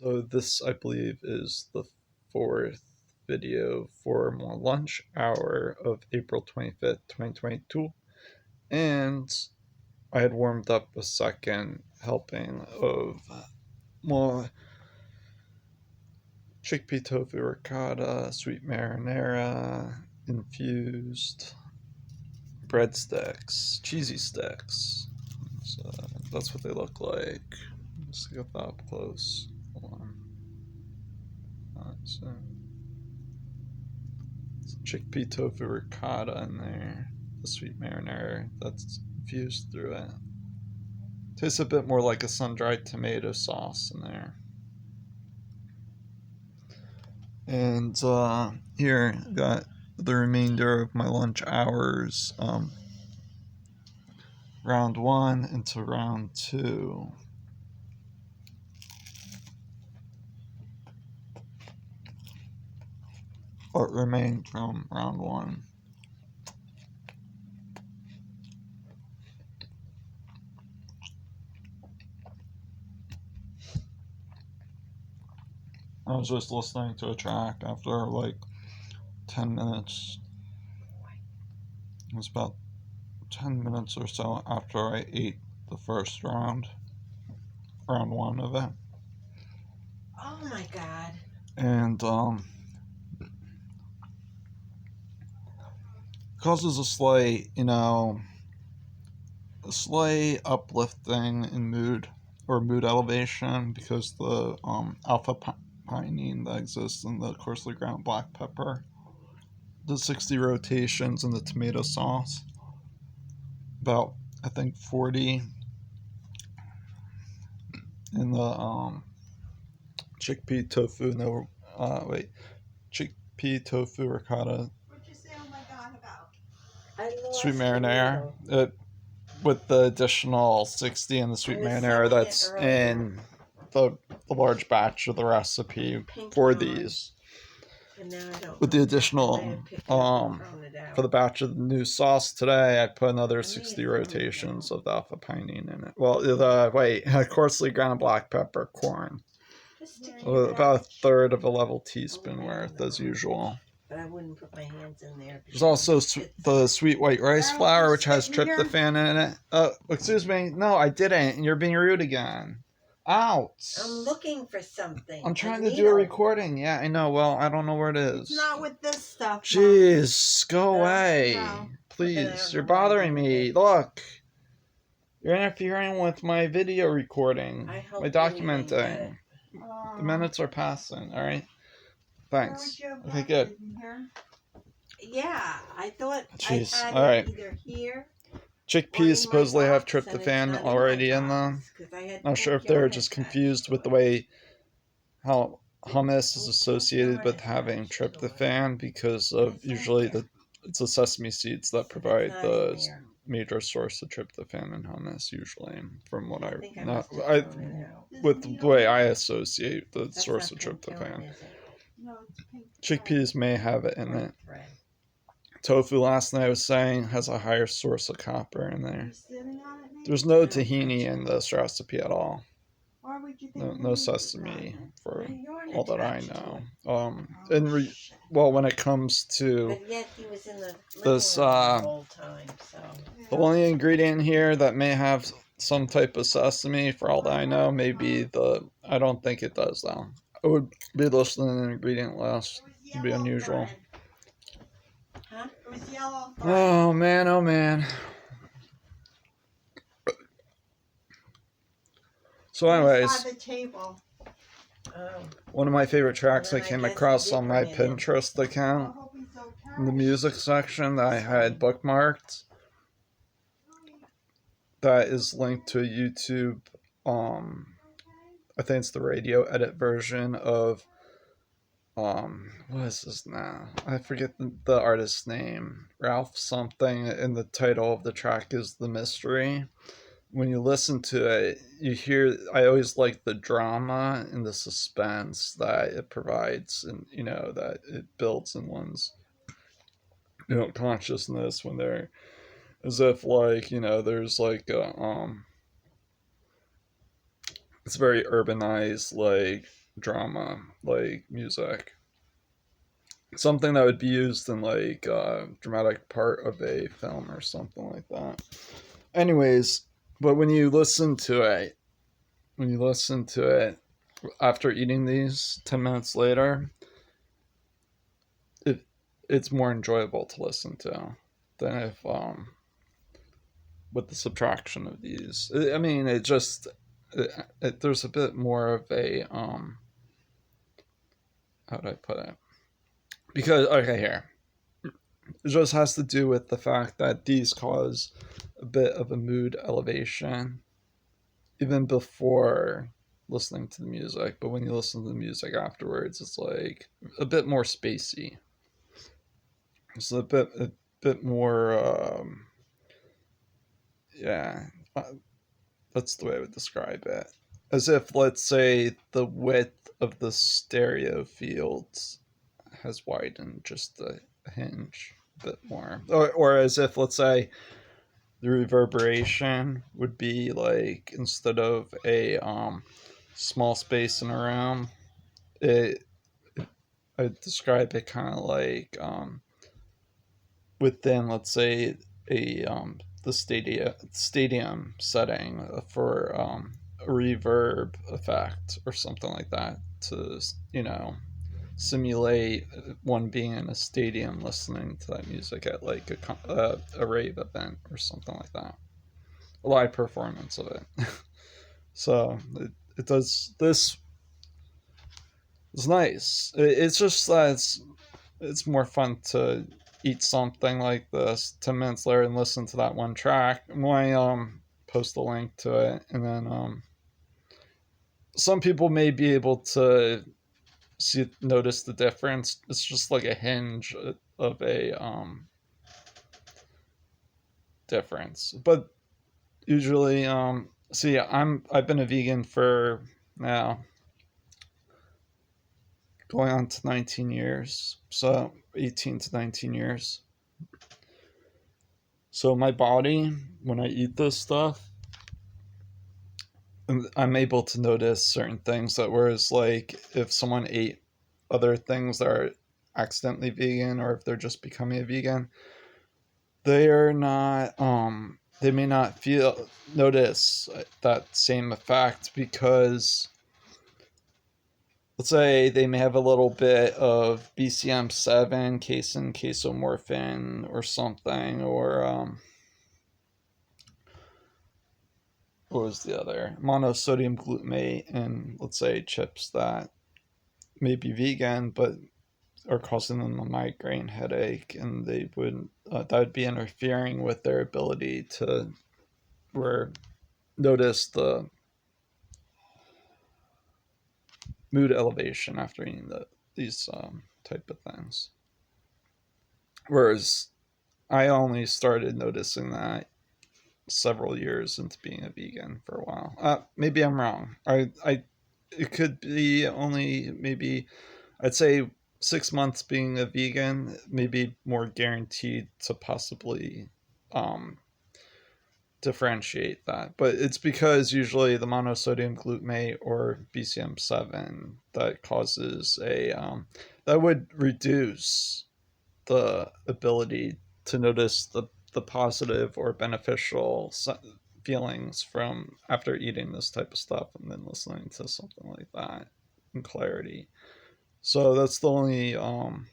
So this, I believe, is the fourth video for my lunch hour of April 25th, 2022. And I had warmed up a second helping of more chickpea tofu ricotta, sweet marinara, infused breadsticks, cheesy sticks. So that's what they look like. Let's get that up close. Hold on. So chickpea tofu ricotta in there. The sweet marinara that's infused through it. Tastes a bit more like a sun-dried tomato sauce in there. And here, got the remainder of my lunch hours. Round 1 into round 2. What remained from round 1. I was just listening to a track after like 10 minutes. It was about 10 minutes or so after I ate the first round 1 of it. Oh my god. And causes a slight, a slight uplifting in mood or mood elevation because the alpha pinene that exists in the coarsely ground black pepper, the 60 rotations in the tomato sauce, about I think 40 in the chickpea tofu chickpea tofu ricotta. What'd you say oh my god about? Sweet marinara. With the additional 60 in the sweet marinara that's in the large batch of the recipe for these. With the additional for the batch of the new sauce today, I put another 60 rotations of the alpha pinene in it. Well, coarsely ground black pepper corn. About a third of a level teaspoon worth, as usual. But I wouldn't put my hands in there. There's also the sweet white rice flour, which has tryptophan in it. Excuse me. No, I didn't. You're being rude again. Out. I'm looking for something. I'm trying to do a recording. Yeah, I know. Well, I don't know where it is. It's not with this stuff. Jeez, go away. No. Please, you're bothering me. Look. You're interfering with my video recording. My documenting. The minutes are passing, alright? Thanks. Okay, good. Yeah, I thought Jeez, I had alright. it either here. Chickpeas supposedly have tryptophan already in them. Not sure if they're just confused with the way how hummus is associated with having tryptophan because of usually it's the sesame seeds that provide the major source of tryptophan in hummus usually, from what with the way I associate the source of tryptophan. Chickpeas may have it in it. Tofu, last night I was saying, has a higher source of copper in there. There's no tahini in this recipe at all. No sesame, for all that I know. When it comes to this, the only ingredient here that may have some type of sesame, for all that I know, may be I don't think it does though. It would be listed in the ingredient list. It'd be unusual. Huh? It was yellow. Oh man, oh man. So anyways, one of my favorite tracks I came across on my Pinterest account, in the music section that I had bookmarked, that is linked to a YouTube, I think it's the radio edit version of, what is this now? I forget the artist's name. Ralph something, and the title of the track is The Mystery. When you listen to it, you hear, I always like the drama and the suspense that it provides, and, that it builds in one's, consciousness when they're, as if like, there's like a, it's very urbanized, like, drama, like music. Something that would be used in like a dramatic part of a film or something like that. Anyways, but when you listen to it after eating these 10 minutes later, it it's more enjoyable to listen to than if with the subtraction of these. I mean, there's a bit more of a how do I put it? Because okay, here it just has to do with the fact that these cause a bit of a mood elevation even before listening to the music, but when you listen to the music afterwards, it's like a bit more spacey. It's a bit more yeah, that's the way I would describe it. As if, let's say, the width of the stereo fields has widened just a hinge a bit more. Or as if, let's say, the reverberation would be like, instead of a small space in a room, it I'd describe it kind of like within, let's say, a the stadium setting for a reverb effect or something like that to simulate one being in a stadium listening to that music at like a rave event or something like that, a live performance of it. So it does this. It's nice. It's just that it's more fun to eat something like this 10 minutes later and listen to that one track. I post a link to it, and then some people may be able to notice the difference. It's just like a hinge of a difference, but usually see, I've been a vegan for now going on to 19 years, so 18 to 19 years. So my body, when I eat this stuff, I'm able to notice certain things that, whereas like if someone ate other things that are accidentally vegan, or if they're just becoming a vegan, they are not they may not feel notice that same effect, because let's say they may have a little bit of BCM7, casein, casomorphin, or something, or what was the other? Monosodium glutamate, and let's say chips that may be vegan but are causing them a migraine headache, and they would that would be interfering with their ability to notice the mood elevation after eating these type of things. Whereas I only started noticing that several years into being a vegan for a while. Maybe I'm wrong. It could be only maybe, I'd say 6 months being a vegan, maybe more guaranteed to possibly um, differentiate that. But it's because usually the monosodium glutamate or BCM7 that causes that would reduce the ability to notice the positive or beneficial feelings from after eating this type of stuff and then listening to something like that in clarity. So that's the only I'm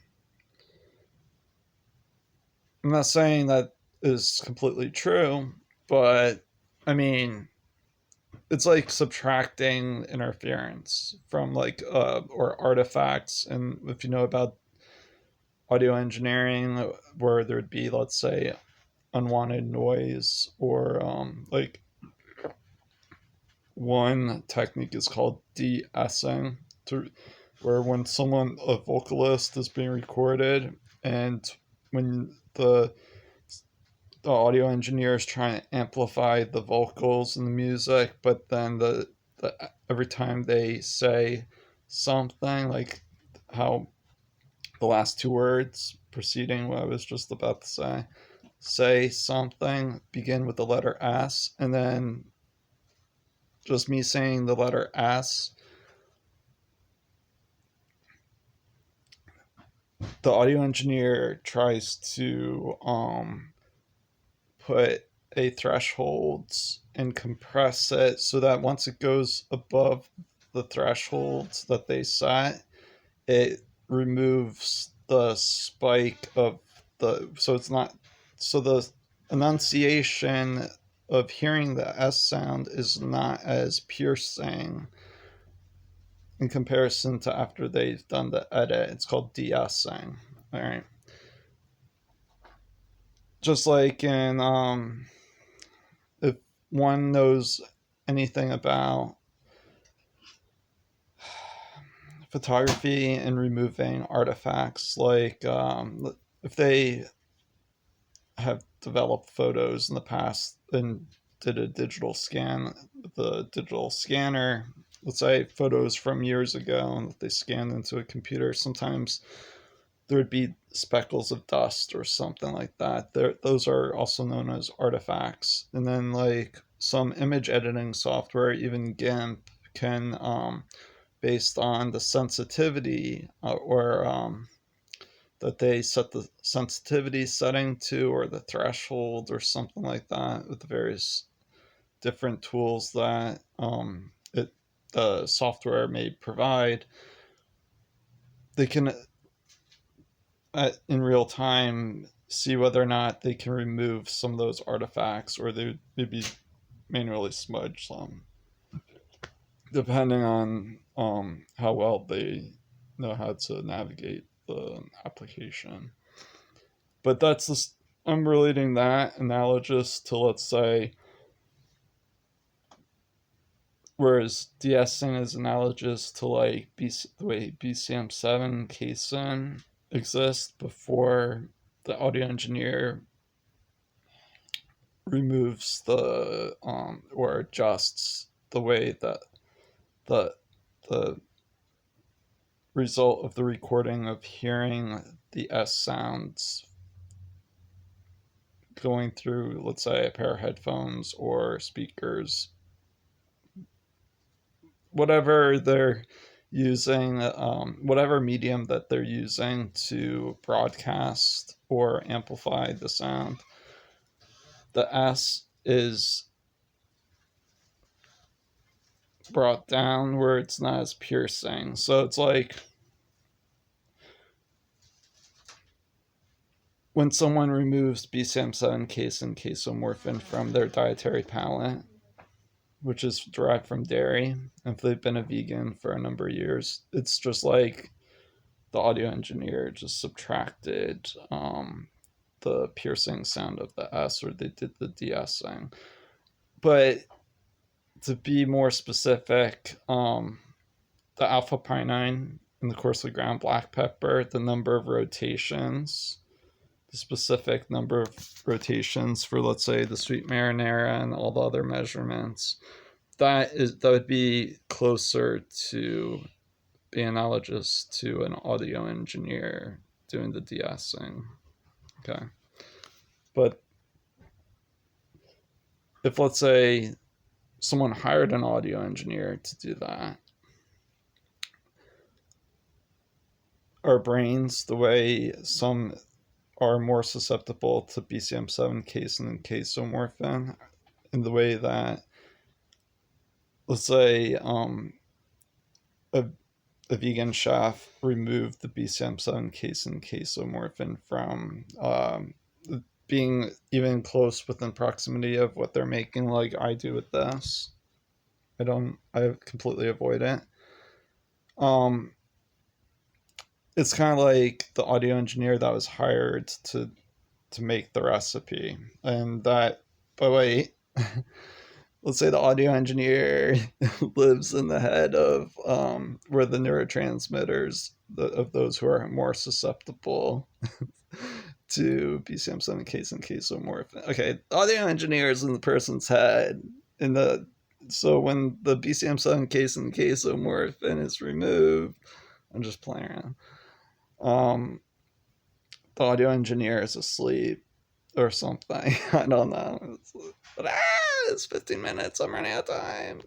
not saying that is completely true, but I mean, it's like subtracting interference from like or artifacts. And if you know about audio engineering, where there'd be, let's say, unwanted noise, or like one technique is called de-essing, where when a vocalist is being recorded, and when the audio engineer is trying to amplify the vocals and the music, but then the every time they say something, like how the last two words preceding what I was just about to say something begin with the letter S, and then just me saying the letter S the audio engineer tries to put a threshold and compress it so that once it goes above the thresholds that they set, it removes the spike of so it's not, so the enunciation of hearing the S sound is not as piercing in comparison to after they've done the edit. It's called de-essing. All right. Just like in if one knows anything about photography and removing artifacts, like if they have developed photos in the past and did a digital scan with a digital scanner, let's say photos from years ago, and they scanned into a computer, sometimes there would be speckles of dust or something like that. Those are also known as artifacts. And then like some image editing software, even GIMP, can based on the sensitivity that they set the sensitivity setting to, or the threshold or something like that, with the various different tools that the software may provide. They can in real time see whether or not they can remove some of those artifacts, or they maybe manually smudge some, depending on how well they know how to navigate the application. But that's just, I'm relating that analogous to, let's say, whereas de-essing is analogous to like the way BCM7 KSIN exists before the audio engineer removes the or adjusts the way that the result of the recording of hearing the S sounds going through, let's say, a pair of headphones or speakers, whatever they're using, whatever medium that they're using to broadcast or amplify the sound, the S is brought down where it's not as piercing. So it's like when someone removes BCM7 casein casomorphin from their dietary palette, which is derived from dairy, if they've been a vegan for a number of years, it's just like the audio engineer just subtracted the piercing sound of the S, or they did the de-essing. But to be more specific, the alpha pinene in the coarsely ground black pepper, the number of rotations, the specific number of rotations for, let's say, the sweet marinara and all the other measurements, that would be closer to be analogous to an audio engineer doing the de-essing. Okay. But if, let's say, someone hired an audio engineer to do that, our brains, the way some are more susceptible to BCM7 casein and casomorphin, in the way that, let's say, a vegan chef removed the BCM7 casein casomorphin from being even close within proximity of what they're making, like I do with this. I completely avoid it. It's kind of like the audio engineer that was hired to make the recipe, and that, but wait, let's say the audio engineer lives in the head of where the neurotransmitters of those who are more susceptible to BCM7 casein casomorphin. Okay, audio engineer is in the person's head, so when the BCM7 casein casomorphin is removed, I'm just playing around. The audio engineer is asleep or something. I don't know. But it's 15 minutes. I'm running out of time.